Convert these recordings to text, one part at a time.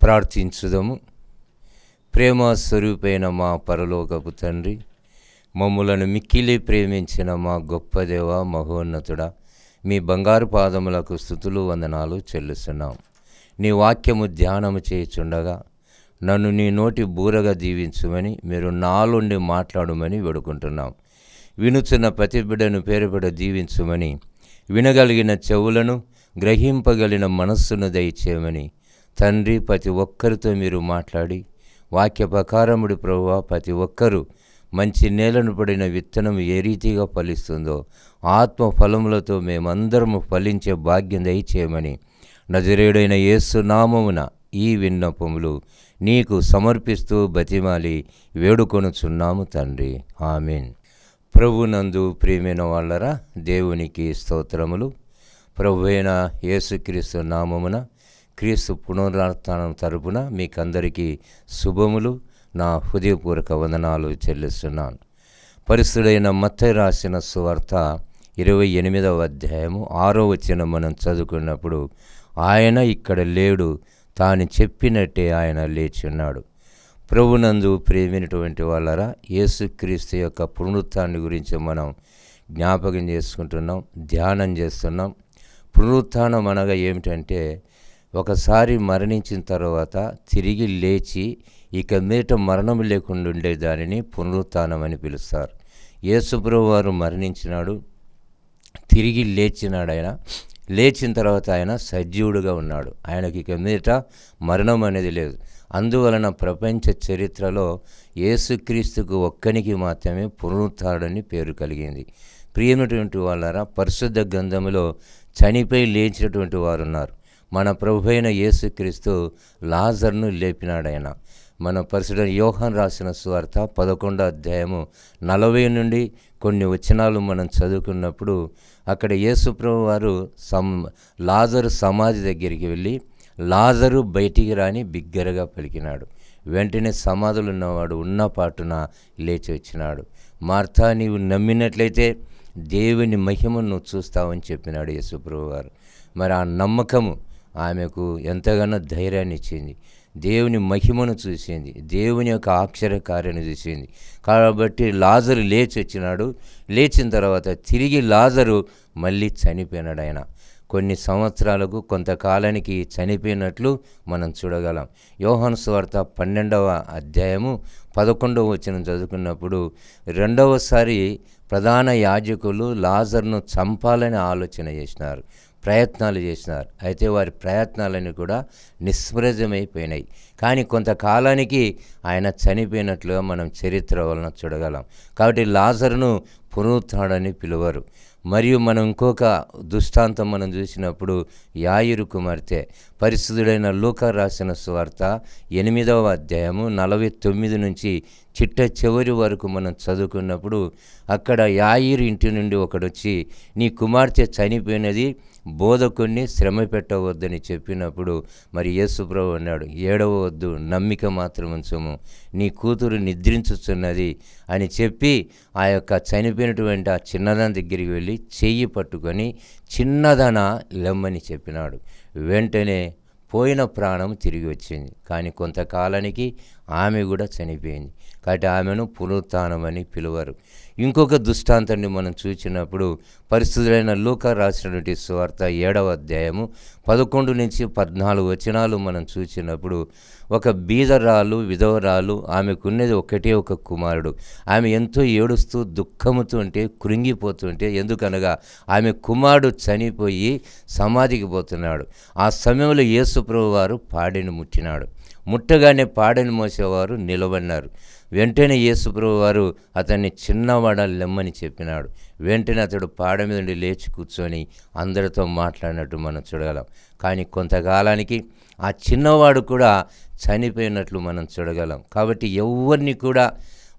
ప్రార్థించుదము. ప్రేమ స్వరూపైన మా పరలోకపు తండ్రి, మమ్ములను మిక్కిలి ప్రేమించిన మా గొప్ప దేవ, మహోన్నతుడా, మీ బంగారు పాదములకు స్తుతులు వందనాలు చెల్లిస్తున్నాం. నీ వాక్యము ధ్యానము చేయుచుండగా నన్ను నీ నోటి బూరగా దీవించుమని, మీరు నాలుండి మాట్లాడమని వేడుకుంటున్నాం. వినుచున్న ప్రతి బిడ్డను పేరుపడ దీవించుమని, వినగలిగిన చెవులను, గ్రహింపగలిగిన మనస్సును దయచేయమని తండ్రి, ప్రతి ఒక్కరితో మీరు మాట్లాడి వాక్య ప్రకారముడి ప్రభువా, ప్రతి ఒక్కరూ మంచి నేలను పడిన విత్తనం ఏ రీతిగా ఫలిస్తుందో ఆత్మ ఫలములతో మేమందరము ఫలించే భాగ్యం దయచేయమని నజరేయుడైన యేసు నామమున ఈ విన్నపములు నీకు సమర్పిస్తూ బతిమాలి వేడుకొనుచున్నాము తండ్రి, ఆమేన్. ప్రభునందు ప్రియమైన వాళ్ళరా, దేవునికి స్తోత్రములు. ప్రభు అయిన యేసుక్రీస్తు నామమున, క్రీస్తు పునరుత్థానం తరపున మీకందరికీ శుభములు, నా హృదయపూర్వక వందనాలు చెల్లిస్తున్నాను. పరిశుద్ధుడైన మత్తయి రాసిన సువార్త 28వ అధ్యాయము 6వ వచనం మనం చదువుకున్నప్పుడు, ఆయన ఇక్కడ లేడు, తాను చెప్పినట్టే ఆయన లేచున్నాడు. ప్రభునందు ప్రేమైనటువంటి వాళ్ళరా, యేసుక్రీస్తు యొక్క పునరుత్థానాన్ని గురించి మనం జ్ఞాపకం చేసుకుంటున్నాం, ధ్యానం చేస్తున్నాం. పునరుత్థానం అనగా ఏమిటంటే, ఒకసారి మరణించిన తర్వాత తిరిగి లేచి ఇక మీదట మరణం లేకుండా ఉండే దానిని పునరుత్థానం అని పిలుస్తారు. యేసుప్రభువు వారు మరణించినాడు, తిరిగి లేచినాడు. ఆయన లేచిన తర్వాత ఆయన సజీవుడుగా ఉన్నాడు. ఆయనకి ఇక మీదట మరణం అనేది లేదు. అందువలన ప్రపంచ చరిత్రలో యేసుక్రీస్తుకు ఒక్కనికి మాత్రమే పునరుత్థానుడని పేరు కలిగింది. ప్రియమైనటువంటి వాళ్ళారా, పరిశుద్ధ గ్రంథములో చనిపోయి లేచినటువంటి వారు ఉన్నారు. మన ప్రభు అయిన యేసుక్రీస్తు లాజర్ను లేపినాడు. ఆయన మన పరిశుద్ధ యోహాను రాసిన సువార్త 11వ అధ్యాయము 40 నుండి కొన్ని వచనాలు మనం చదువుకున్నప్పుడు, అక్కడ యేసు ప్రభు వారు లాజరు సమాధి దగ్గరికి వెళ్ళి, లాజరు బయటికి రాని బిగ్గరగా పలికినాడు. వెంటనే సమాధులు ఉన్నవాడు ఉన్న పాటున లేచి వచ్చినాడు. మార్తా, నీవు నమ్మినట్లయితే దేవుని మహిమను నువ్వు చూస్తావని చెప్పినాడు యేసు ప్రభు వారు. మరి ఆ నమ్మకము ఆమెకు ఎంతగానో ధైర్యాన్ని ఇచ్చింది, దేవుని మహిమను చూసింది, దేవుని యొక్క ఆశ్చర్యకార్యాన్ని చూసింది. కాబట్టి లాజరు లేచి వచ్చినాడు. లేచిన తర్వాత తిరిగి లాజరు మళ్ళీ చనిపోయినాడు. ఆయన కొన్ని సంవత్సరాలకు, కొంతకాలానికి చనిపోయినట్లు మనం చూడగలం. యోహాను సువార్త 12వ అధ్యాయము 11వ వచనం చదువుకున్నప్పుడు, రెండవసారి ప్రధాన యాజకులు లాజర్ను చంపాలని ఆలోచన చేసినారు, ప్రయత్నాలు చేసినారు. అయితే వారి ప్రయత్నాలన్నీ కూడా నిష్ప్రయోజనమైపోయినాయి. కానీ కొంతకాలానికి ఆయన చనిపోయినట్లుగా మనం చరిత్ర వలన చూడగలం. కాబట్టి లాజరును పునరుత్థానుడని పిలువరు. మరియు మనం ఇంకొక దృష్టాంతం మనం చూసినప్పుడు, యాయిరు కుమార్తె, పరిశుద్ధుడైన లూకా రాసిన సువార్త 8వ అధ్యాయము 49 నుంచి చిట్ట చివరి వరకు మనం చదువుకున్నప్పుడు, అక్కడ యాయిరు ఇంటి నుండి ఒకడొచ్చి, నీ కుమార్తె చనిపోయినది, బోధకుణ్ణి శ్రమ పెట్టవద్దని చెప్పినప్పుడు, మరి యేసు ప్రభువు అన్నాడు, ఏడవవద్దు, నమ్మిక మాత్రం ఉంచుము, నీ కూతురు నిద్రించుచున్నది అని చెప్పి ఆ యొక్క చనిపోయినటువంటి ఆ చిన్నదాని దగ్గరికి వెళ్ళి చెయ్యి పట్టుకొని, చిన్నదన లెమ్మని చెప్పినాడు. వెంటనే పోయిన ప్రాణం తిరిగి వచ్చింది. కానీ కొంతకాలానికి ఆమె కూడా చనిపోయింది. కాబట్టి ఆమెను పునరుత్థానమని పిలువరు. ఇంకొక దృష్టాంతాన్ని మనం చూసినప్పుడు, పరిశుద్ధులైన లూకా రాసినటువంటి సువార్త 7వ అధ్యాయము 11 నుంచి 14 వచనాలు మనం చూసినప్పుడు, ఒక బీదరాలు, విధవరాలు, ఆమెకున్నది ఒకటే ఒక కుమారుడు. ఆమె ఎంతో ఏడుస్తూ దుఃఖముతో ఉంటే, కృంగిపోతుంటే, ఎందుకనగా ఆమె కుమారుడు చనిపోయి సమాధికి పోతున్నాడు. ఆ సమయంలో యేసు ప్రభువు వారు పాడెను ముట్టినాడు. ముట్టగానే పాడెను మోసేవారు నిలబడినారు. వెంటనే యేసు ప్రభువు వారు అతన్ని చిన్నవాడ లెమ్మని చెప్పినాడు. వెంటనే అతడు పాడ మీద నుండి లేచి కూర్చొని అందరితో మాట్లాడినట్టు మనం చూడగలం. కానీ కొంతకాలానికి ఆ చిన్నవాడు కూడా చనిపోయినట్లు మనం చూడగలం. కాబట్టి ఎవరిని కూడా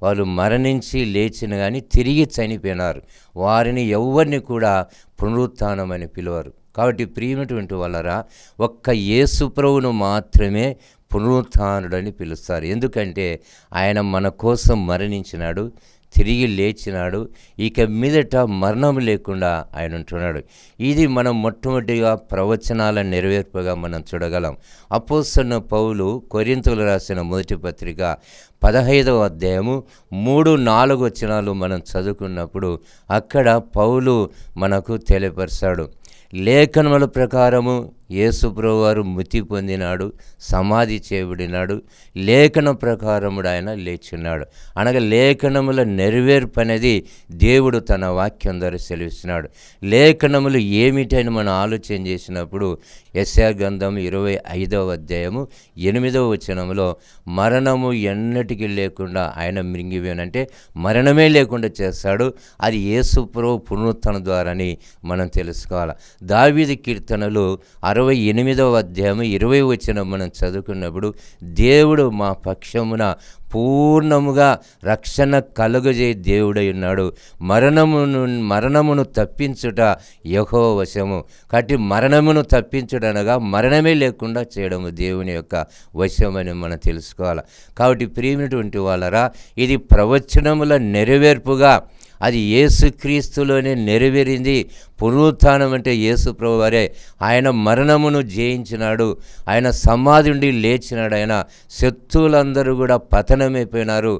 వాళ్ళు మరణించి లేచిన కానీ తిరిగి చనిపోయినారు, వారిని ఎవరిని కూడా పునరుత్థానం అని పిలువరు. కాబట్టి ప్రియమైనటువంటి వాళ్ళరా, ఒక్క యేసు ప్రభువును మాత్రమే పునరుత్థానుడని పిలుస్తారు. ఎందుకంటే ఆయన మన కోసం మరణించినాడు, తిరిగి లేచినాడు. ఇక మీదట మరణం లేకుండా ఆయన ఉంటున్నాడు. ఇది మనం మొట్టమొదటిగా ప్రవచనాల నెరవేర్పుగా మనం చూడగలం. అపోస్తలుడైన పౌలు కొరింథీయులకు రాసిన మొదటి పత్రిక 15వ అధ్యాయము 3-4 వచనాలు మనం చదువుకున్నప్పుడు అక్కడ పౌలు మనకు తెలియపరిచాడు. లేఖనముల ప్రకారము యేసు ప్రభువారు మృతి పొందినాడు, సమాధి చేయబడినాడు, లేఖన ప్రకారముడు ఆయన లేచున్నాడు. అనగా లేఖనముల నెరవేర్పు అనేది దేవుడు తన వాక్యం ద్వారా సెలవిస్తున్నాడు. లేఖనములు ఏమిటని మనం ఆలోచన చేసినప్పుడు యెషయా గ్రంథం 25వ అధ్యాయము 8వ వచనంలో మరణము ఎన్నటికీ లేకుండా ఆయన మృంగివేనంటే మరణమే లేకుండా చేస్తాడు. అది యేసు ప్రభువు పునరుత్థానం ద్వారాని మనం తెలుసుకోవాలి. దావీదు కీర్తనలు 68వ అధ్యాయం 20వ వచనం మనం చదువుకున్నప్పుడు దేవుడు మా పక్షమున పూర్ణముగా రక్షణ కలుగజే దేవుడై ఉన్నాడు. మరణమును తప్పించుట యెహోవా వశము. కాబట్టి మరణమును తప్పించుటనగా మరణమే లేకుండా చేయడము దేవుని యొక్క వశమని మనం తెలుసుకోవాలి. కాబట్టి ప్రియమైనటువంటి వాళ్ళరా, ఇది ప్రవచనముల నెరవేర్పుగా అది యేసుక్రీస్తులోనే నెరవేరింది. పునరుత్థానం అంటే యేసు ప్రభువారే. ఆయన మరణమును జయించినాడు, ఆయన సమాధి నుండి లేచినాడు, ఆయన శత్రువులందరూ కూడా పతనమైపోయినారు.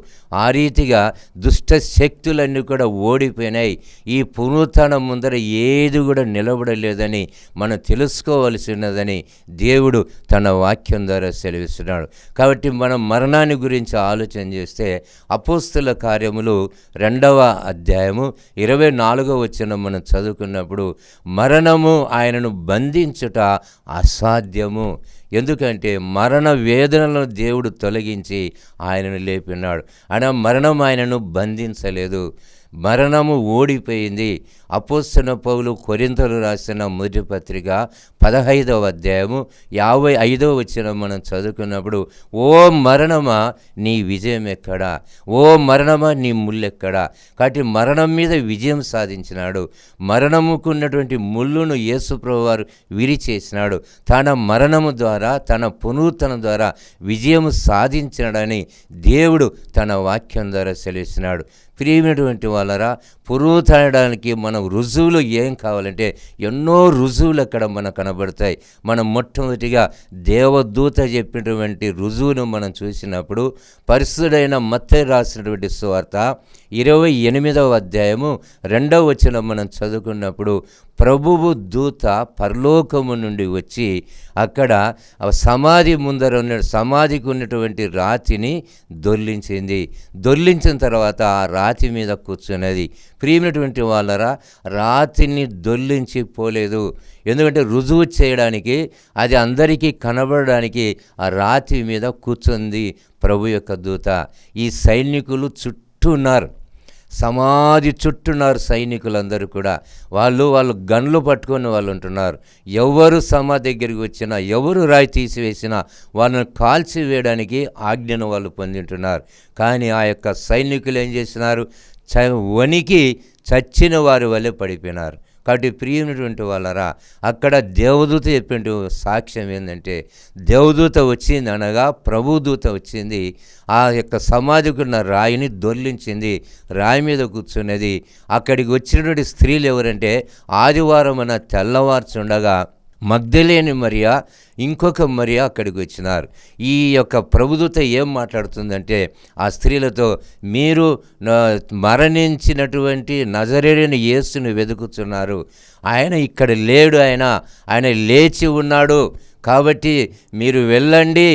ఆ రీతిగా దుష్ట శక్తులన్నీ కూడా ఓడిపోయినాయి. ఈ పునరుత్థానం ముందర ఏది కూడా నిలబడలేదని మనం తెలుసుకోవలసినదని దేవుడు తన వాక్యం ద్వారా సెలవిస్తున్నాడు. కాబట్టి మనం మరణాన్ని గురించి ఆలోచన చేస్తే అపోస్తల కార్యములు 2వ అధ్యాయము 24వ వచనం మనం చదువుకున్నప్పుడు మరణము ఆయనను బంధించుట అసాధ్యము. ఎందుకంటే మరణ వేదనలను దేవుడు తొలగించి ఆయనను లేపినాడు. ఆయన మరణం ఆయనను బంధించలేదు, మరణము ఓడిపోయింది. అపోస్తలుడైన పౌలు కొరింథీయులకు రాసిన మొదటి పత్రిక 15వ అధ్యాయము 55వ వచనం మనం చదువుకున్నప్పుడు ఓ మరణమా నీ విజయం ఎక్కడా, ఓ మరణమా నీ ముళ్ళెక్కడా. కాబట్టి మరణం మీద విజయం సాధించినాడు. మరణముకున్నటువంటి ముళ్ళును యేసు ప్రభువారు విరిచేసినాడు. తన మరణము ద్వారా తన పునరుత్థానం ద్వారా విజయం సాధించినాడని దేవుడు తన వాక్యం ద్వారా సెలవిస్తున్నాడు. ప్రియమైనటువంటి వాళ్ళరా, పునరుత్థానానికి మనం రుజువులు ఏం కావాలంటే ఎన్నో రుజువులు అక్కడ మనకు కనబడతాయి. మనం మొట్టమొదటిగా దేవదూత చెప్పినటువంటి రుజువును మనం చూసినప్పుడు పరిశుద్ధుడైన మత్తయి రాసినటువంటి సువార్త 28వ అధ్యాయము 2వ వచనం మనం చదువుకున్నప్పుడు ప్రభువు దూత పరలోకము నుండి వచ్చి అక్కడ సమాధి ముందర సమాధికి ఉన్నటువంటి రాతిని దొర్లించింది. దొర్లించిన తర్వాత ఆ రాతి మీద కూర్చున్నది. ప్రియమైనటువంటి వాళ్ళరా, రాతిని దొర్లించి పోలేదు. ఎందుకంటే రుజువు చేయడానికి, అది అందరికీ కనబడడానికి ఆ రాతి మీద కూర్చుంది ప్రభు యొక్క దూత. ఈ సైనికులు చుట్టూ ఉన్నారు, సమాధి చుట్టూన్నారు సైనికులందరూ కూడా. వాళ్ళు గన్లు పట్టుకొని వాళ్ళు ఉంటున్నారు. ఎవరు సమాధి దగ్గరికి వచ్చినా, ఎవరు రాయి తీసివేసినా వాళ్ళని కాల్చివేయడానికి ఆజ్ఞను వాళ్ళు పొందింటున్నారు. కానీ ఆ యొక్క సైనికులు ఏం చేసినారు? వణికి చచ్చిన వారి వల్లే పడిపోయినారు. కాబట్టి ప్రియమైనటువంటి వాళ్ళరా, అక్కడ దేవదూత చెప్పిన సాక్ష్యం ఏంటంటే, దేవదూత వచ్చింది అనగా ప్రభుదూత వచ్చింది, ఆ యొక్క సమాధికి ఉన్న రాయిని దొర్లించింది, రాయి మీద కూర్చున్నది. అక్కడికి వచ్చినటువంటి స్త్రీలు ఎవరంటే, ఆదివారం అన్న తెల్లవార్చుండగా మగ్దలేని మరియా, ఇంకొక మరియా అక్కడికి వచ్చినారు. ఈ యొక్క ప్రభుదూత ఏం మాట్లాడుతుందంటే ఆ స్త్రీలతో, మీరు మరణించినటువంటి నజరేయుడైన యేసుని వెతుకుతున్నారు, ఆయన ఇక్కడ లేడు, ఆయన లేచి ఉన్నాడు, కాబట్టి మీరు వెళ్ళండి,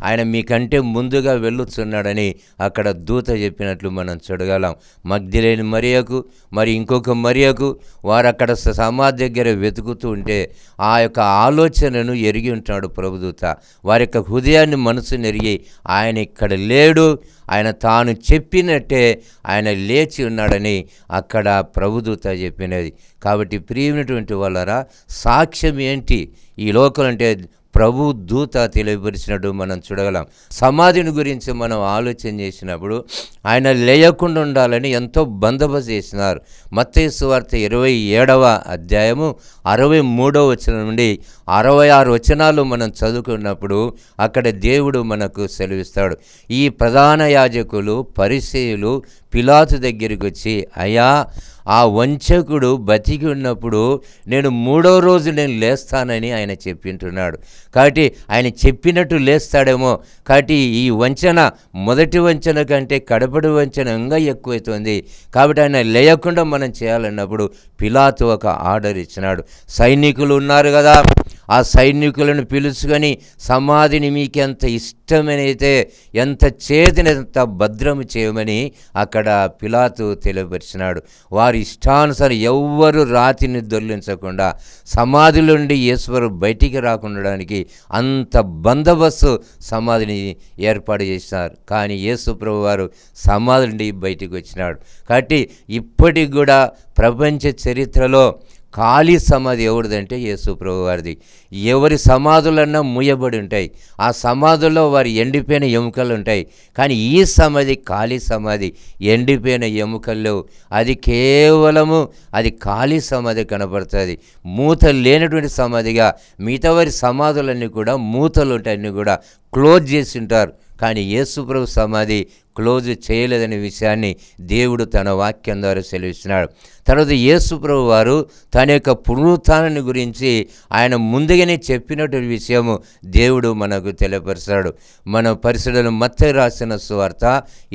ఆయన మీకంటే ముందుగా వెళ్ళుచున్నాడని అక్కడ దూత చెప్పినట్లు మనం చూడగలం. మగ్దలేని మరియకు మరి ఇంకొక మరియకు వారు అక్కడ సమాధి దగ్గర వెతుకుతూ ఉంటే ఆ యొక్క ఆలోచనను ఎరిగి ఉంటాడు ప్రభుదూత. వారి యొక్క హృదయాన్ని, మనసుని ఎరిగి ఆయన ఇక్కడ లేడు, ఆయన తాను చెప్పినట్టే ఆయన లేచి ఉన్నాడని అక్కడ ప్రభుదూత చెప్పినది. కాబట్టి ప్రియమైనటువంటి వాళ్ళరా, సాక్ష్యం ఏంటి? ఈ లోకం అంటే ప్రభు దూత తెలియపరిచినట్టు మనం చూడగలం. సమాధిని గురించి మనం ఆలోచన చేసినప్పుడు ఆయన లేయకుండా ఉండాలని ఎంతో బందోబస్తు చేసినారు. మత్తయి సువార్త 27వ అధ్యాయము 63వ వచనం నుండి 66 వచనాలు మనం చదువుకున్నప్పుడు అక్కడ దేవుడు మనకు సెలవిస్తాడు. ఈ ప్రధాన యాజకులు పరిసయ్యులు పిలాతు దగ్గరికి వచ్చి, అయ్యా, ఆ వంచకుడు బతికి ఉన్నప్పుడు నేను 3వ రోజు నేను లేస్తానని ఆయన చెప్పింటున్నాడు. కాబట్టి ఆయన చెప్పినట్టు లేస్తాడేమో. కాబట్టి ఈ వంచన మొదటి వంచన కంటే కడపడి వంచన ఇంకా ఎక్కువైతుంది. కాబట్టి ఆయన లేయకుండా మనం చేయాలన్నప్పుడు పిలాతు ఒక ఆర్డర్ ఇచ్చినాడు. సైనికులు ఉన్నారు కదా, ఆ సైనికులను పిలుచుకొని సమాధిని మీకెంత ఇష్టమైనైతే ఎంత చేతినంత భద్రము చేయమని అక్కడ పిలాతు తెలియపరిచినాడు. వారి ఇష్టానుసారం ఎవ్వరు రాతిని దొర్లించకుండా సమాధి నుండి యేసు బయటికి రాకుండడానికి అంత బందోబస్తు సమాధిని ఏర్పాటు చేసినారు. కానీ యేసు ప్రభు వారు సమాధి నుండి బయటికి వచ్చినాడు. కాబట్టి ఇప్పటికి కూడా ప్రపంచ చరిత్రలో ఖాళీ సమాధి ఎవరిదంటే యేసు ప్రభు వారిది. ఎవరి సమాధులన్నా మూయబడి ఉంటాయి, ఆ సమాధుల్లో వారి ఎండిపోయిన ఎముకలు ఉంటాయి. కానీ ఈ సమాధి ఖాళీ సమాధి, ఎండిపోయిన ఎముకల్లో అది కేవలము అది ఖాళీ సమాధి కనబడుతుంది. మూతలు లేనటువంటి సమాధిగా మిగతా వారి సమాధులన్నీ కూడా మూతలు ఉంటాయి, అన్నీ కూడా క్లోజ్ చేసి ఉంటారు. కానీ యేసు ప్రభు సమాధి క్లోజ్ చేయలేదనే విషయాన్ని దేవుడు తన వాక్యం ద్వారా సెలవిస్తున్నాడు. తర్వాత యేసు ప్రభు వారు తన యొక్క పునరుత్థానాన్ని గురించి ఆయన ముందుగానే చెప్పినటువంటి విషయము దేవుడు మనకు తెలియపరుస్తాడు. మన పరిశుద్ధులు మత్తయి రాసిన సువార్త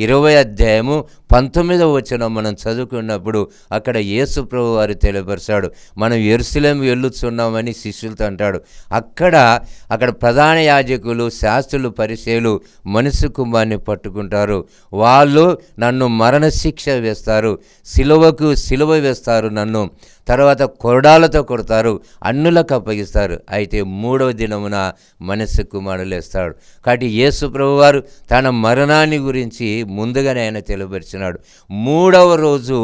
20వ అధ్యాయము 19వ వచనం మనం చదువుకున్నప్పుడు అక్కడ యేసు ప్రభు వారు తెలియపరుస్తాడు. మనం యెరూషలేము వెళ్ళుచున్నామని శిష్యులతో అంటాడు. అక్కడ ప్రధాన యాజకులు, శాస్త్రులు, పరిసయ్యులు మనుష్య కుమారుని పట్టుకుంటారు. వాళ్ళు నన్ను మరణశిక్ష వేస్తారు, సిలువ వేస్తారు, నన్ను తర్వాత కొరడాలతో కొడతారు, అన్నులకు అప్పగిస్తారు. అయితే 3వ దినమున మనుష్య కుమారుడు లేస్తాడు. కాబట్టి యేసు ప్రభువారు తన మరణాన్ని గురించి ముందుగానే ఆయన తెలియపరిచినాడు. 3వ రోజు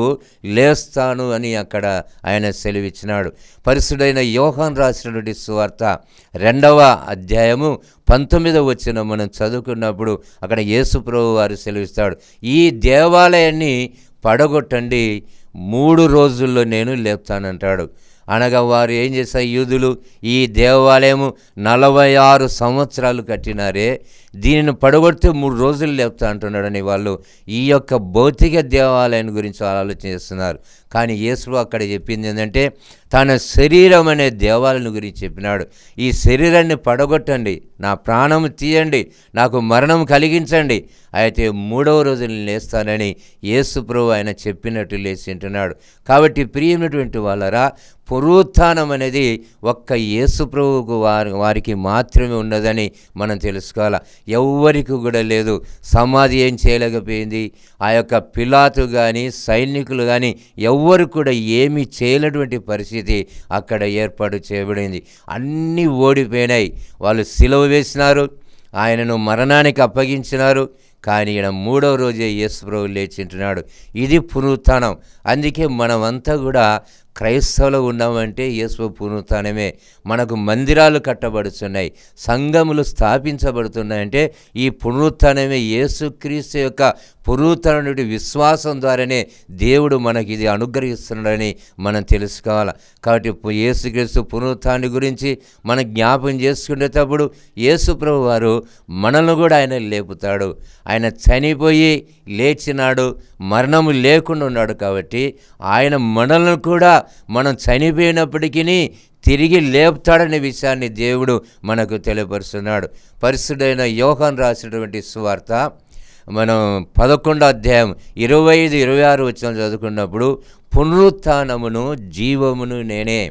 లేస్తాను అని అక్కడ ఆయన సెలవిచ్చినాడు. పరిశుద్ధైన యోహాను రాసినటువంటి సువార్త 2వ అధ్యాయము 19వ వచనం మనం చదువుకున్నప్పుడు అక్కడ యేసు ప్రభువారు సెలవిస్తాడు, ఈ దేవాలయాన్ని పడగొట్టండి, 3 రోజుల్లో నేను లేపుతానంటాడు. అనగా వారు ఏం చేశారు, యూదులు ఈ దేవాలయము 46 సంవత్సరాలు కట్టినారే, దీనిని పడగొడితే 3 రోజులు లేపుతా అంటున్నాడని వాళ్ళు ఈ యొక్క భౌతిక దేవాలయం గురించి ఆలోచన చేస్తున్నారు. కానీ యేసు అక్కడ చెప్పింది ఏంటంటే తన శరీరం అనే దేవాలయం గురించి చెప్పినాడు. ఈ శరీరాన్ని పడగొట్టండి, నా ప్రాణం తీయండి, నాకు మరణం కలిగించండి, అయితే 3వ రోజు లేస్తానని యేసు ప్రభు ఆయన చెప్పినట్టు లేచి ఉంటున్నాడు. కాబట్టి ప్రియమైనటువంటి వాళ్ళరా, పునరుత్థానం అనేది ఒక్క యేసు ప్రభువుకు వారికి మాత్రమే ఉన్నదని మనం తెలుసుకోవాలి. ఎవ్వరికి కూడా లేదు. సమాధి ఏం చేయలేకపోయింది. ఆ యొక్క పిలాతు కానీ సైనికులు కానీ ఎవ్వరు కూడా ఏమీ చేయలేటువంటి పరిస్థితి అక్కడ ఏర్పాటు చేయబడింది. అన్నీ ఓడిపోయినాయి. వాళ్ళు సిలువ వేసినారు, ఆయనను మరణానికి అప్పగించినారు. కానీ ఈయన 3వ రోజే యేసు ప్రభు లేచింటున్నాడు. ఇది పునరుత్థానం. అందుకే మనమంతా కూడా క్రైస్తవులు ఉన్నామంటే యేసు పునరుత్థానమే. మనకు మందిరాలు కట్టబడుతున్నాయి, సంఘములు స్థాపించబడుతున్నాయంటే ఈ పునరుత్థానమే. యేసుక్రీస్తు యొక్క పునరుత్థానం నుండి విశ్వాసం ద్వారానే దేవుడు మనకి ఇది అనుగ్రహిస్తున్నాడని మనం తెలుసుకోవాలి. కాబట్టి యేసుక్రీస్తు పునరుత్థానం గురించి మనం జ్ఞాపకం చేసుకునేటప్పుడు యేసు ప్రభు వారు మనల్ని కూడా ఆయన లేపుతాడు. ఆయన చనిపోయి లేచినాడు, మరణము లేకుండా ఉన్నాడు. కాబట్టి ఆయన మనల్ని కూడా మనం చనిపోయినప్పటికీ తిరిగి లేపుతాడనే విషయాన్ని దేవుడు మనకు తెలియపరుస్తున్నాడు. పరిశుద్ధైన యోహాను రాసినటువంటి సువార్త మనం 11వ అధ్యాయం 25-26 వచనాలు చదువుకున్నప్పుడు, పునరుత్థానమును జీవమును నేనే,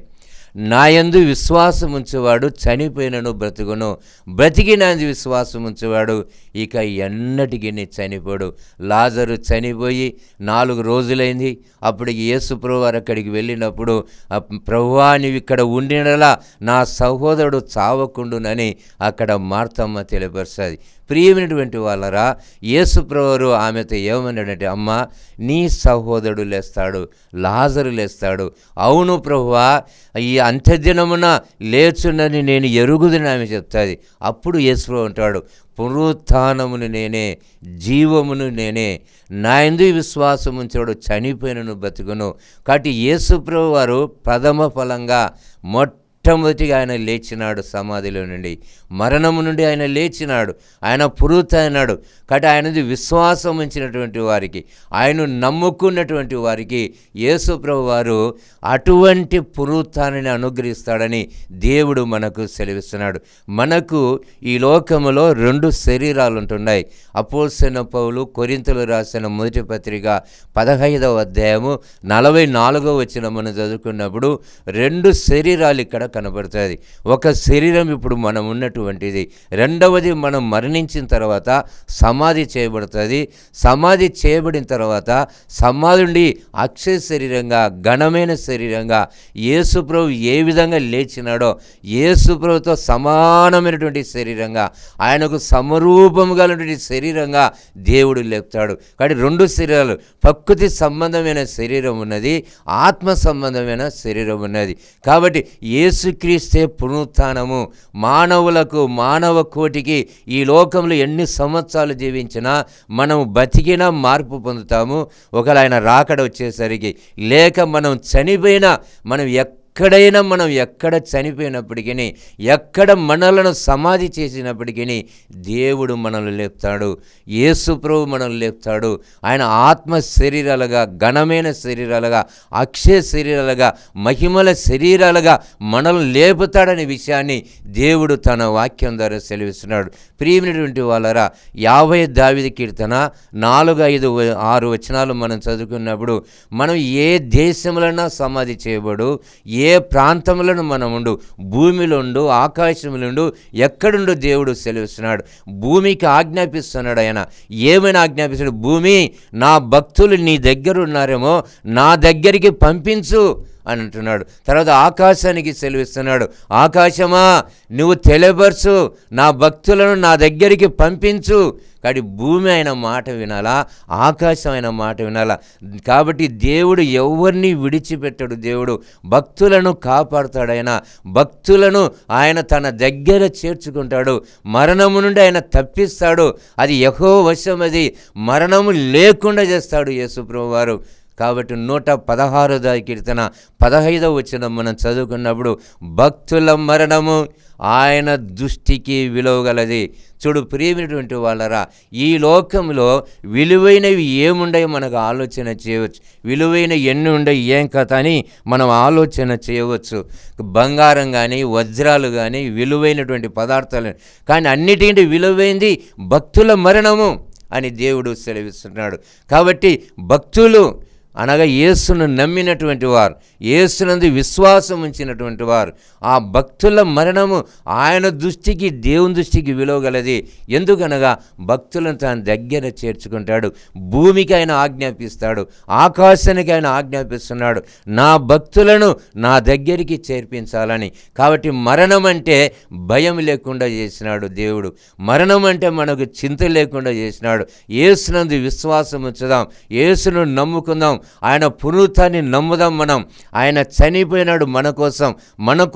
నాయందు విశ్వాసం ఉంచేవాడు చనిపోయినను బ్రతుకును, బ్రతికినందు విశ్వాసం ఉంచేవాడు ఇక ఎన్నటికీ చనిపోడు. లాజరు చనిపోయి 4 రోజులైంది. అప్పుడు యేసు ప్రభువారు అక్కడికి వెళ్ళినప్పుడు, ప్రభువా నీవు ఇక్కడ ఉండినలా నా సహోదరుడు చావకుండునని అక్కడ మార్తమ్మ తెలియపరుస్తుంది. ప్రియమైనటువంటి వాళ్ళరా, యేసు ప్రభువారు ఆమెతో ఏమన్నాడంటే, అమ్మ నీ సహోదరుడు లేస్తాడు, లాజరు లేస్తాడు. అవును ప్రభువా, ఈ అంత్యదినమున లేచునని నేను ఎరుగుదని ఆమె చెప్తుంది. అప్పుడు యేసు అంటాడు, పునరుత్థానమును నేనే, జీవమును నేనే, నా యందు విశ్వాసం ఉంచాడు చనిపోయినను బతుకును. కాబట్టి యేసుప్రభు వారు ప్రథమ ఫలంగా మొట్టమొదటిగా ఆయన లేచినాడు సమాధిలో నుండి, మరణము నుండి ఆయన లేచినాడు, ఆయన పునరుత్థానాడు. కాబట్టి ఆయనది విశ్వాసం ఉంచినటువంటి వారికి, ఆయన నమ్ముకున్నటువంటి వారికి యేసుప్రభు వారు అటువంటి పునరుత్థానాన్ని అనుగ్రహిస్తాడని దేవుడు మనకు సెలవిస్తున్నాడు. మనకు ఈ లోకములో 2 శరీరాలు ఉంటున్నాయి. అపోస్తలుడైన పౌలు కొరింథీయులకు రాసిన మొదటి పత్రిక 15వ అధ్యాయము 44వ వచనం మనం చదువుకున్నప్పుడు 2 శరీరాలు ఇక్కడ కనబడుతుంది. ఒక శరీరం ఇప్పుడు మనం ఉన్నటువంటిది, రెండవది మనం మరణించిన తర్వాత సమాధి చేయబడుతుంది. సమాధి చేయబడిన తర్వాత సమాధి నుండి అక్షయ శరీరంగా, ఘనమైన శరీరంగా యేసుప్రభు ఏ విధంగా లేచినాడో యేసుప్రభుతో సమానమైనటువంటి శరీరంగా, ఆయనకు సమరూపము గలటువంటి శరీరంగా దేవుడు లేపుతాడు. కాబట్టి 2 శరీరాలు, ప్రకృతి సంబంధమైన శరీరం ఉన్నది, ఆత్మ సంబంధమైన శరీరం ఉన్నది. కాబట్టి యేసుక్రీస్తే పునరుత్థానము. మానవులకు, మానవ కోటికి ఈ లోకంలో ఎన్ని సంవత్సరాలు జీవించినా మనం బతికినా మార్పు పొందుతాము. ఒకవేళ ఆయన రాకడ వచ్చేసరికి, లేక మనం చనిపోయినా, మనం ఎక్కడ చనిపోయినప్పటికీ, ఎక్కడ మనలను సమాధి చేసినప్పటికీ దేవుడు మనల్ని లేపుతాడు, యేసుప్రభు మనల్ని లేపుతాడు. ఆయన ఆత్మ శరీరాలుగా, ఘనమైన శరీరాలుగా, అక్షయ శరీరాలుగా, మహిమల శరీరాలుగా మనల్ని లేపుతాడనే విషయాన్ని దేవుడు తన వాక్యం ద్వారా సెలవిస్తున్నాడు. ప్రియమైనటువంటి వాళ్ళరా, 50 దావీదు కీర్తన 4, 5, 6 వచనాలు మనం చదువుకున్నప్పుడు, మనం ఏ దేశంలోనైనా సమాధి చేయబడు, ఏ ప్రాంతంలో మనం ఉండు, భూమిలో ఉండు, ఆకాశంలో ఉండు, ఎక్కడుండు దేవుడు సెలవిస్తున్నాడు. భూమికి ఆజ్ఞాపిస్తున్నాడు. ఆయన ఏమైనా ఆజ్ఞాపిస్తున్నాడు, భూమి నా భక్తులు నీ దగ్గర ఉన్నారేమో నా దగ్గరికి పంపించు అని అంటున్నాడు. తర్వాత ఆకాశానికి సెలవిస్తున్నాడు, ఆకాశమా నువ్వు తెలియపరచు, నా భక్తులను నా దగ్గరికి పంపించు. కాబట్టి భూమి ఆయన మాట వినాలా, ఆకాశం ఆయన మాట వినాలా. కాబట్టి దేవుడు ఎవరిని విడిచిపెట్టాడు, దేవుడు భక్తులను కాపాడుతాడు. ఆయన భక్తులను ఆయన తన దగ్గర చేర్చుకుంటాడు, మరణము నుండి ఆయన తప్పిస్తాడు. అది యెహోవా వశం, అది మరణము లేకుండా చేస్తాడు యేసుప్రభు వారు. కాబట్టి 116వ కీర్తన 15వ వచనం మనం చదువుకున్నప్పుడు, భక్తుల మరణము ఆయన దృష్టికి విలువగలది. చూడు ప్రియమైనటువంటి వాళ్ళరా, ఈ లోకంలో విలువైనవి ఏముండయో మనకు ఆలోచన చేయవచ్చు. విలువైన ఎన్ని ఉండవు, ఏం కథ అని మనం ఆలోచన చేయవచ్చు. బంగారం కానీ, వజ్రాలు కానీ, విలువైనటువంటి పదార్థాలు, కానీ అన్నిటికంటే విలువైంది భక్తుల మరణము అని దేవుడు సెలవిస్తున్నాడు. కాబట్టి భక్తులు అనగా యేసును నమ్మినటువంటి వారు, యేసునందు విశ్వాసం ఉంచినటువంటి వారు, ఆ భక్తుల మరణము ఆయన దృష్టికి, దేవుని దృష్టికి విలువగలది. ఎందుకనగా భక్తులను తన దగ్గర చేర్చుకుంటాడు. భూమికి ఆయన ఆజ్ఞాపిస్తాడు, ఆకాశానికి ఆయన ఆజ్ఞాపిస్తున్నాడు, నా భక్తులను నా దగ్గరికి చేర్పించాలని. కాబట్టి మరణం అంటే భయం లేకుండా చేసినాడు దేవుడు. మరణం అంటే మనకు చింత లేకుండా చేసినాడు. యేసునందు విశ్వాసం ఉంచుదాం, యేసును నమ్ముకుందాం, ఆయన పునరుత్థానాన్ని నమ్ముదాం. మనం ఆయన చనిపోయినాడు మన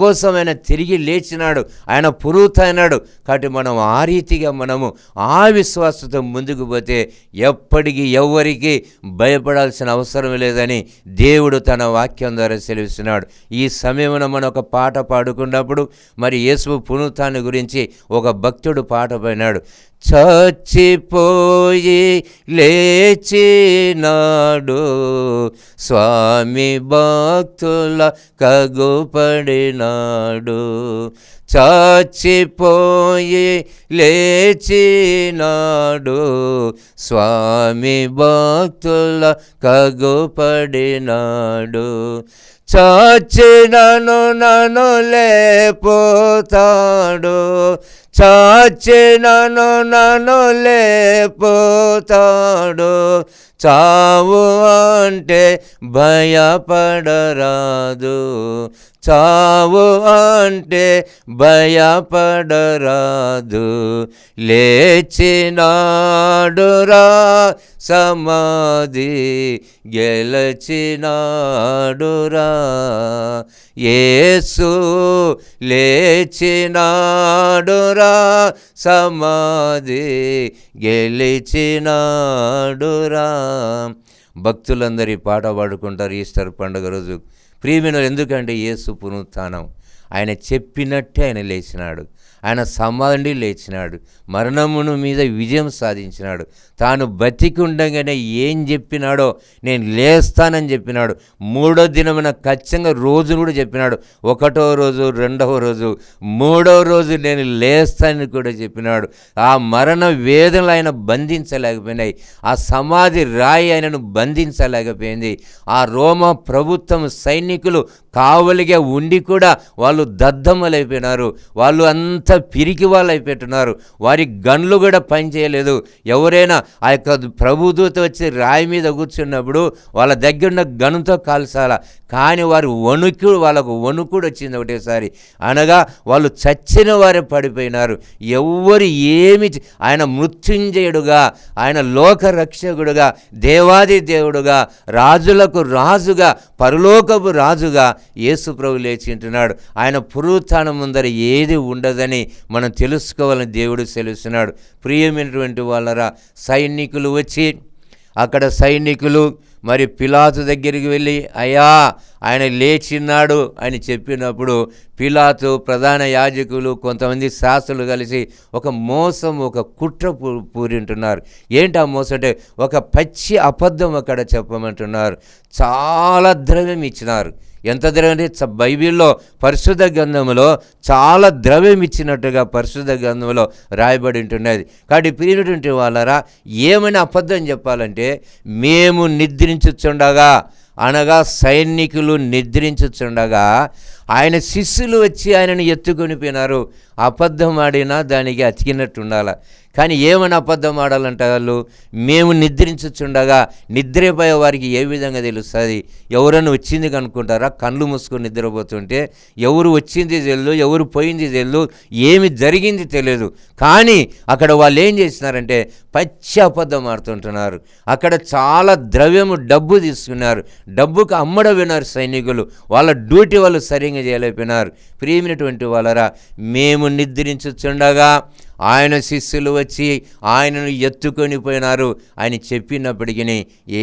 కోసం ఆయన తిరిగి లేచినాడు, ఆయన పునరుత్థానాడు. కాబట్టి మనం ఆ రీతిగా మనము ఆ విశ్వాసంతో ముందుకు పోతే ఎప్పటికీ ఎవరికి భయపడాల్సిన అవసరం లేదని దేవుడు తన వాక్యం ద్వారా సెలవిస్తున్నాడు. ఈ సమయంలో మనం ఒక పాట పాడుకున్నప్పుడు మరి యేసు పునరుత్థానం గురించి ఒక భక్తుడు పాట పాడినాడు. చచ్చిపోయి లేచినాడు, స్వామి భక్తుల కగుపడినాడు. చచ్చిపోయి లేచినాడు, స్వామి భక్తుల కగుపడినాడు. చచ్చినను నన్ను లేపుతాడు, చచ్చినను నన్ను లేపుతాడు. చావు అంటే భయపడరాదు, చావు అంటే భయపడరాదు. లేచినాడురా సమాధి గెలచినాడురా. యేసు లేచినాడురా సమాధి గెలిచినాడురా. భక్తులందరూ పాట పాడుకుంటారు ఈస్టర్ పండుగ రోజు. ప్రియమైన ఎందుకంటే యేసు పునరుత్థానం, ఆయన చెప్పినట్టే ఆయన లేచినాడు, ఆయన సమాధి లేచినాడు, మరణమును మీద విజయం సాధించినాడు. తాను బతికి ఉండగానే ఏం చెప్పినాడో, నేను లేస్తానని చెప్పినాడు. మూడో దినమున ఖచ్చితంగా రోజును కూడా చెప్పినాడు. 1వ రోజు, 2వ రోజు, 3వ రోజు నేను లేస్తానని కూడా చెప్పినాడు. ఆ మరణ వేదనలు ఆయన బంధించలేకపోయినాయి. ఆ సమాధి రాయి ఆయనను బంధించలేకపోయింది. ఆ రోమ ప్రభుత్వం సైనికులు కావలిగా ఉండి కూడా వాళ్ళు దద్దమ్మలైపోయినారు. వాళ్ళు అంతా పిరికి వాళ్ళు అయిపోతున్నారు. వారి గన్లు కూడా పనిచేయలేదు. ఎవరైనా ఆ యొక్క ప్రభుదూత వచ్చి రాయి మీద కూర్చున్నప్పుడు వాళ్ళ దగ్గర ఉన్న గనుతో కాల్చాల, కానీ వాళ్ళకు వణుకుడు వచ్చింది ఒకటేసారి. అనగా వాళ్ళు చచ్చిన వారే పడిపోయినారు. ఎవ్వరు ఏమి, ఆయన మృత్యుంజయుడుగా, ఆయన లోకరక్షకుడుగా, దేవాది దేవుడుగా, రాజులకు రాజుగా, పరలోకపు రాజుగా యేసు ప్రభు లేచి ఉంటున్నాడు. ఆయన పునరుత్థానం ముందర ఏది ఉండదని మనం తెలుసుకోవాలని దేవుడు సెలవుస్తున్నాడు. ప్రియమైనటువంటి వాళ్ళరా, సైనికులు వచ్చి అక్కడ సైనికులు మరి పిలాతు దగ్గరికి వెళ్ళి, అయ్యా ఆయన లేచిన్నాడు అని చెప్పినప్పుడు పిలాతు, ప్రధాన యాజకులు, కొంతమంది శాస్త్రులు కలిసి ఒక మోసం, ఒక కుట్ర పూరింటున్నారు. ఏంటి ఆ మోసం అంటే ఒక పచ్చి అబద్ధం అక్కడ చెప్పమంటున్నారు. చాలా ద్రవ్యం ఇచ్చినారు. ఎంత ద్రవ్యం అంటే బైబిల్లో పరిశుద్ధ గ్రంథంలో చాలా ద్రవ్యం ఇచ్చినట్టుగా పరిశుద్ధ గ్రంథంలో రాయబడి ఉంటున్నది. కాబట్టి ప్రియమైనటువంటి వాళ్ళరా, ఏమైనా అబద్ధం చెప్పాలంటే మేము నిద్రించుచుండగా, అనగా సైనికులు నిద్రించుచుండగా ఆయన శిష్యులు వచ్చి ఆయనను ఎత్తుకొని పోయినారు. అబద్ధం ఆడినా దానికి అతికినట్టు ఉండాలి. కానీ ఏమైనా అబద్ధం ఆడాలంటే వాళ్ళు మేము నిద్రించుచుండగా, నిద్రపోయే వారికి ఏ విధంగా తెలుస్తుంది? ఎవరైనా వచ్చింది కనుక్కుంటారా? కళ్ళు మూసుకొని నిద్రపోతుంటే ఎవరు వచ్చింది తెలియదు, ఎవరు పోయింది తెలియదు, ఏమి జరిగింది తెలియదు. కానీ అక్కడ వాళ్ళు ఏం చేసినారంటే పచ్చి అబద్ధం ఆడుతుంటున్నారు. అక్కడ చాలా ద్రవ్యము, డబ్బు తీసుకున్నారు. డబ్బుకు అమ్మడవినారు సైనికులు. వాళ్ళ డ్యూటీ వాళ్ళు సరిగ్గా చేయలేకపోయినారు. ప్రియమైనటువంటి వాళ్ళరా, మేము నిద్రించుచుండగా ఆయన శిష్యులు వచ్చి ఆయనను ఎత్తుకొని పోయినారు అని చెప్పినప్పటికీ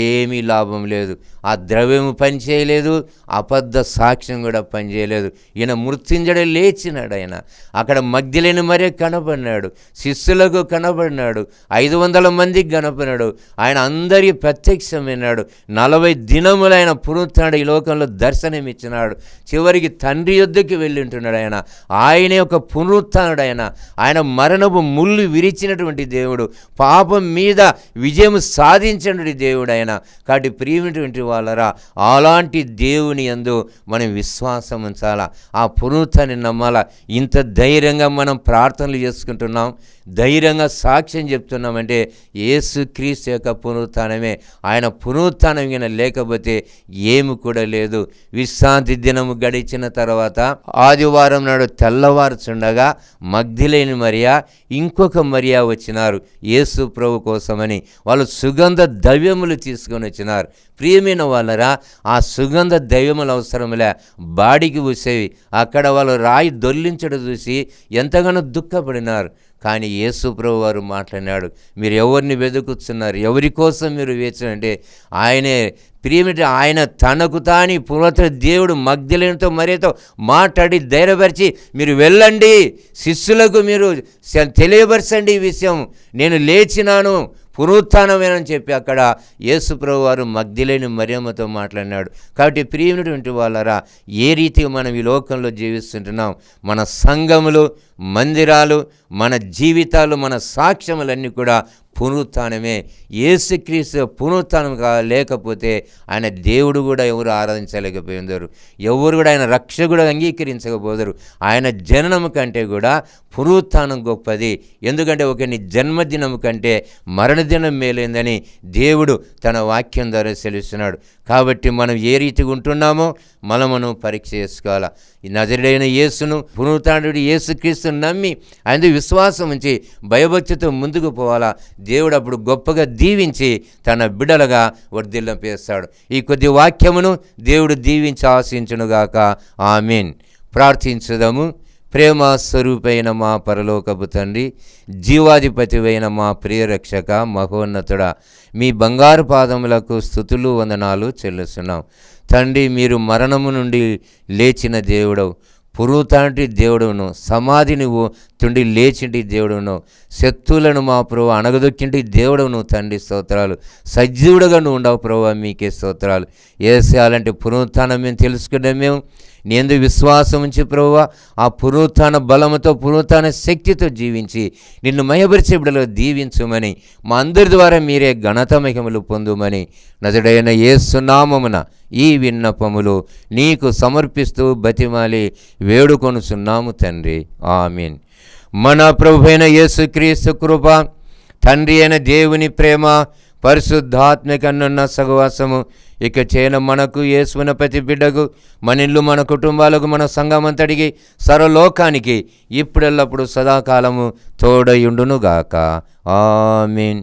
ఏమీ లాభం లేదు. ఆ ద్రవ్యము పనిచేయలేదు, అబద్ధ సాక్ష్యం కూడా పనిచేయలేదు. ఈయన మృత్యుంజయుడు లేచినాడు. ఆయన అక్కడ మగ్దలేని మరే కనపడినాడు, శిష్యులకు కనపడినాడు, 500 మందికి కనపడినాడు. ఆయన అందరికీ ప్రత్యక్షమైనాడు. 40 దినములు ఆయన పునరుత్థానుడు ఈ లోకంలో దర్శనమిచ్చినాడు. చివరికి తండ్రి యొద్దకు వెళ్ళి ఉంటున్నాడు. ఆయనే ఒక పునరుత్థానుడు. ఆయన మరణపు ముళ్ళు విరిచినటువంటి దేవుడు, పాపం మీద విజయం సాధించినటువంటి దేవుడు ఆయన. కాబట్టి ప్రియమైనటువంటి వాళ్ళరా, అలాంటి దేవుని యందు మనం విశ్వాసం ఉంచాలా, ఆ పునరుత్థానాన్ని నమ్మాలా. ఇంత ధైర్యంగా మనం ప్రార్థనలు చేసుకుంటున్నాం, ధైర్యంగా సాక్ష్యం చెప్తున్నామంటే యేసుక్రీస్తు యొక్క పునరుత్థానమే. ఆయన పునరుత్థానం కింద లేకపోతే ఏమి కూడా లేదు. విశ్రాంతి దినము గడిచిన తర్వాత ఆదివారం నాడు తెల్లవారుచుండగా మగ్దలేని మరియా, ఇంకొక మరియా వచ్చినారు యేసు ప్రభు కోసమని. వాళ్ళు సుగంధ ద్రవ్యములు తీసుకొని వచ్చినారు. ప్రియమైన వాళ్ళరా, ఆ సుగంధ దైవములు అవసరంలే, బాడికి పూసేవి. అక్కడ వాళ్ళు రాయి దొర్లించడం చూసి ఎంతగానో దుఃఖపడినారు. కానీ యేసు ప్రభు వారు మాట్లాడినాడు, మీరు ఎవరిని వెతుకుతున్నారు, ఎవరి కోసం మీరు వేచారంటే ఆయనే. ప్రియమిటి ఆయన తనకు తాని పునరుత్థాన దేవుడు మగ్దలేనితో మరియతో మాట్లాడి ధైర్యపరిచి, మీరు వెళ్ళండి, శిష్యులకు మీరు తెలియపరచండి ఈ విషయం, నేను లేచినాను, పునరుత్థానమేనని చెప్పి అక్కడ యేసు ప్రభు వారు మగ్దలేని మరియమ్మతో మాట్లాడినాడు. కాబట్టి ప్రియమైనటువంటి వాళ్ళరా, ఏ రీతిగా మనం ఈ లోకంలో జీవిస్తుంటున్నాం, మన సంఘములు, మందిరాలు, మన జీవితాలు, మన సాక్ష్యములన్నీ కూడా పునరుత్థానమే. యేసుక్రీస్తు పునరుత్థానం లేకపోతే ఆయన దేవుడు కూడా ఎవరు ఆరాధించలేకపోయిందరు, ఎవరు కూడా ఆయన రక్షకుడు అంగీకరించకపోదరు. ఆయన జననం కంటే కూడా పునరుత్థానం గొప్పది. ఎందుకంటే ఒకని జన్మదినం కంటే మరణదినం మేలైందని దేవుడు తన వాక్యం ద్వారా సెలవిస్తున్నాడు. కాబట్టి మనం ఏ రీతిగా ఉంటున్నామో మనమును పరీక్ష చేసుకోవాలా. నజరుడైన యేసును, పునరుత్థానుడు యేసుక్రీస్తును నమ్మి ఆయన విశ్వాసం ఉంచి భయభక్తితో ముందుకు పోవాలా. దేవుడు అప్పుడు గొప్పగా దీవించి తన బిడ్డలుగా వర్ధిల్లింపజేస్తాడు. ఈ కొద్ది వాక్యమును దేవుడు దీవించి ఆశించునుగాక. ఆమేన్. ప్రార్థించుదాము. ప్రేమ స్వరూపైన మా పరలోకపు తండ్రి, జీవాధిపతివైన మా ప్రియరక్షక మహోన్నతుడా, మీ బంగారు పాదములకు స్తుతులు వందనాలు చెల్లిస్తున్నాం తండ్రి. మీరు మరణము నుండి లేచిన దేవుడవు, పునరుత్థానటి దేవుడును, సమాధిని తుండి లేచింటి దేవుడును, శత్రువులను మా ప్రభు అణగదొక్కింటి దేవుడును తండ్రి స్తోత్రాలు. సజీవుడుగా నువ్వు ఉండవు ప్రభు, మీకే స్తోత్రాలు. అలాంటి పునరుత్థానం మేము తెలుసుకున్నాం. మేము నీ యందు విశ్వాసం ఉంచి ప్రభువా, ఆ పునరుత్థాన బలముతో, పునరుత్థాన శక్తితో జీవించి నిన్ను మయపరిచే బిడ్డలు దీవించుమని, మా అందరి ద్వారా మీరే ఘనత మహిమలు పొందుమని నజరుడైన యేసు నామమున ఈ విన్నపములు నీకు సమర్పిస్తూ బతిమాలి వేడుకొనుచున్నాము తండ్రి. ఆమీన్. మన ప్రభువైన యేసుక్రీస్తు కృప, తండ్రి అయిన దేవుని ప్రేమ, పరిశుద్ధాత్మకనున్న సహవాసము ఇక చేయన మనకు, యేసున ప్రతి బిడ్డకు, మన ఇల్లు, మన కుటుంబాలకు, మన సంఘమంతటికి, సర్వలోకానికి ఇప్పుడెల్లప్పుడు సదాకాలము తోడయుండునుగాక. ఆమీన్.